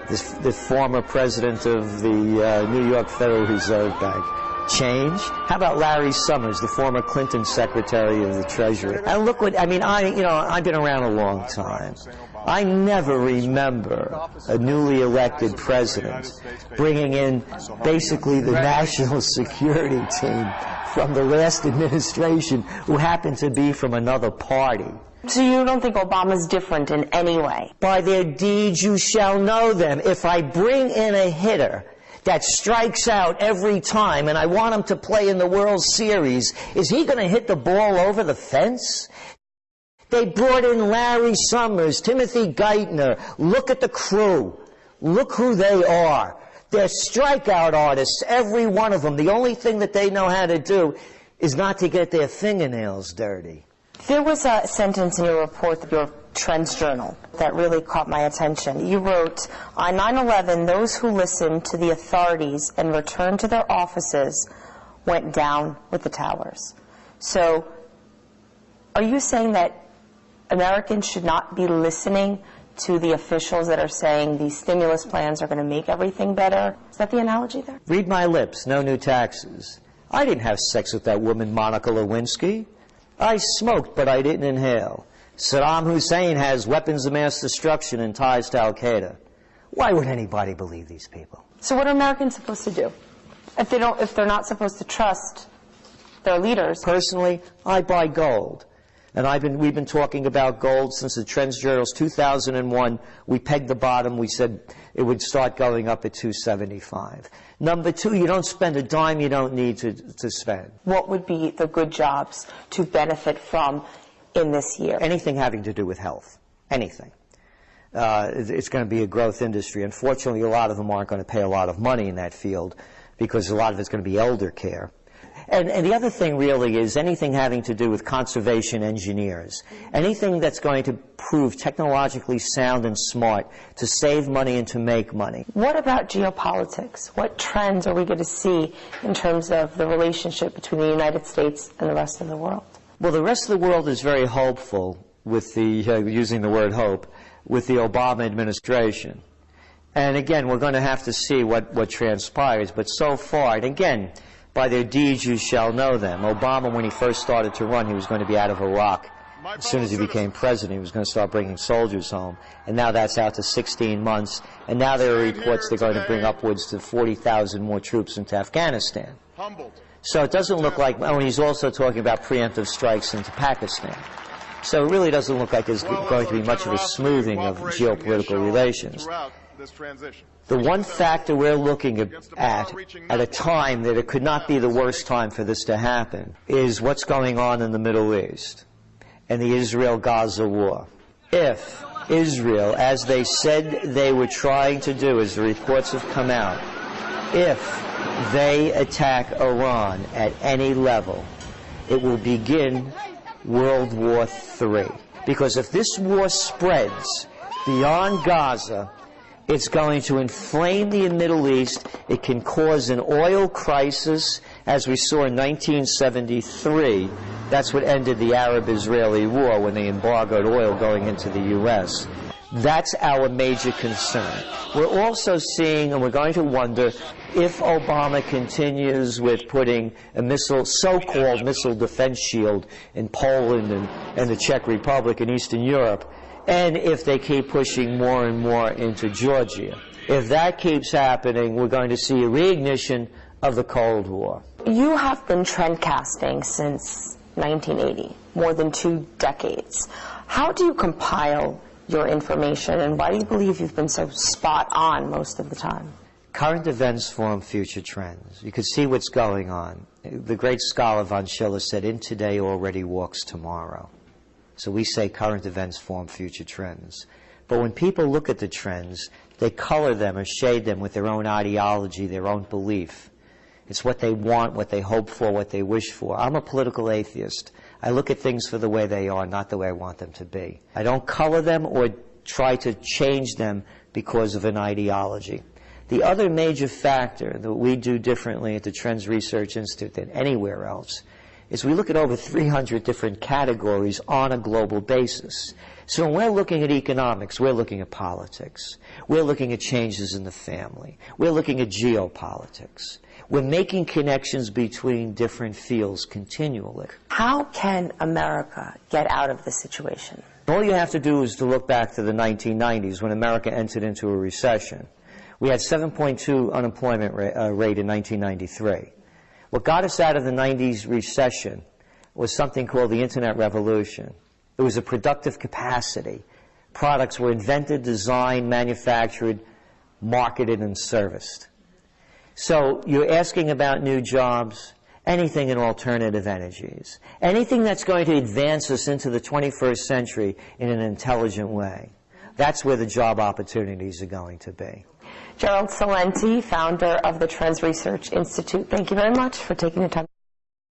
the former president of the New York Federal Reserve Bank. Change? How about Larry Summers, the former Clinton Secretary of the Treasury? And look what, I mean, I've been around a long time. I never remember a newly elected president bringing in basically the national security team from the last administration who happened to be from another party. So you don't think Obama's different in any way? By their deeds you shall know them. If I bring in a hitter that strikes out every time, and I want him to play in the World Series, is he going to hit the ball over the fence? They brought in Larry Summers, Timothy Geithner. Look at the crew. Look who they are. They're strikeout artists, every one of them. The only thing that they know how to do is not to get their fingernails dirty. There was a sentence in your report, your Trends Journal, that really caught my attention. You wrote, on 9/11, those who listened to the authorities and returned to their offices went down with the towers. So, are you saying that Americans should not be listening to the officials that are saying these stimulus plans are going to make everything better? Is that the analogy there? Read my lips, no new taxes. I didn't have sex with that woman, Monica Lewinsky. I smoked, but I didn't inhale. Saddam Hussein has weapons of mass destruction and ties to Al-Qaeda. Why would anybody believe these people? So what are Americans supposed to do if they're not supposed to trust their leaders? Personally, I buy gold. And we've been talking about gold since the Trends Journal's 2001. We pegged the bottom. We said it would start going up at 275. Number two, you don't spend a dime you don't need to spend. What would be the good jobs to benefit from in this year? Anything having to do with health. Anything. It's going to be a growth industry. Unfortunately, a lot of them aren't going to pay a lot of money in that field because a lot of it's going to be elder care. And the other thing really is anything having to do with conservation engineers. Anything that's going to prove technologically sound and smart to save money and to make money. What about geopolitics? What trends are we going to see in terms of the relationship between the United States and the rest of the world? Well, the rest of the world is very hopeful with the, using the word hope, with the Obama administration. And again, we're going to have to see what transpires. But so far, and again, by their deeds you shall know them. Obama, when he first started to run, he was going to be out of Iraq. As soon as he became president, he was going to start bringing soldiers home. And now that's out to 16 months. And now there are reports they're going to bring upwards to 40,000 more troops into Afghanistan. So it doesn't look like, and he's also talking about preemptive strikes into Pakistan. So it really doesn't look like there's going to be much of a smoothing of geopolitical relations. The one factor we're looking at a time that it could not be the worst time for this to happen is what's going on in the Middle East and the Israel-Gaza war. If Israel, as they said they were trying to do, as the reports have come out, if they attack Iran at any level, it will begin World War III. Because if this war spreads beyond Gaza, it's going to inflame the Middle East. It can cause an oil crisis, as we saw in 1973. That's what ended the Arab-Israeli war when they embargoed oil going into the U.S. That's our major concern. We're also seeing, and we're going to wonder, if Obama continues with putting a so-called missile defense shield in Poland and the Czech Republic and Eastern Europe, and if they keep pushing more and more into Georgia. If that keeps happening, we're going to see a reignition of the Cold War. You have been trend casting since 1980, more than 2 decades. How do you compile your information, and why do you believe you've been so spot on most of the time? Current events form future trends. You can see what's going on. The great scholar von Schiller said, "In today already walks tomorrow." So we say current events form future trends. But when people look at the trends, they color them or shade them with their own ideology, their own belief. It's what they want, what they hope for, what they wish for. I'm a political atheist. I look at things for the way they are, not the way I want them to be. I don't color them or try to change them because of an ideology. The other major factor that we do differently at the Trends Research Institute than anywhere else is we look at over 300 different categories on a global basis. So when we're looking at economics, we're looking at politics. We're looking at changes in the family. We're looking at geopolitics. We're making connections between different fields continually. How can America get out of this situation? All you have to do is to look back to the 1990s when America entered into a recession. We had 7.2 unemployment rate in 1993. What got us out of the 90s recession was something called the Internet Revolution. It was a productive capacity. Products were invented, designed, manufactured, marketed, and serviced. So you're asking about new jobs, anything in alternative energies, anything that's going to advance us into the 21st century in an intelligent way. That's where the job opportunities are going to be. Gerald Celente, founder of the Trends Research Institute, thank you very much for taking the time.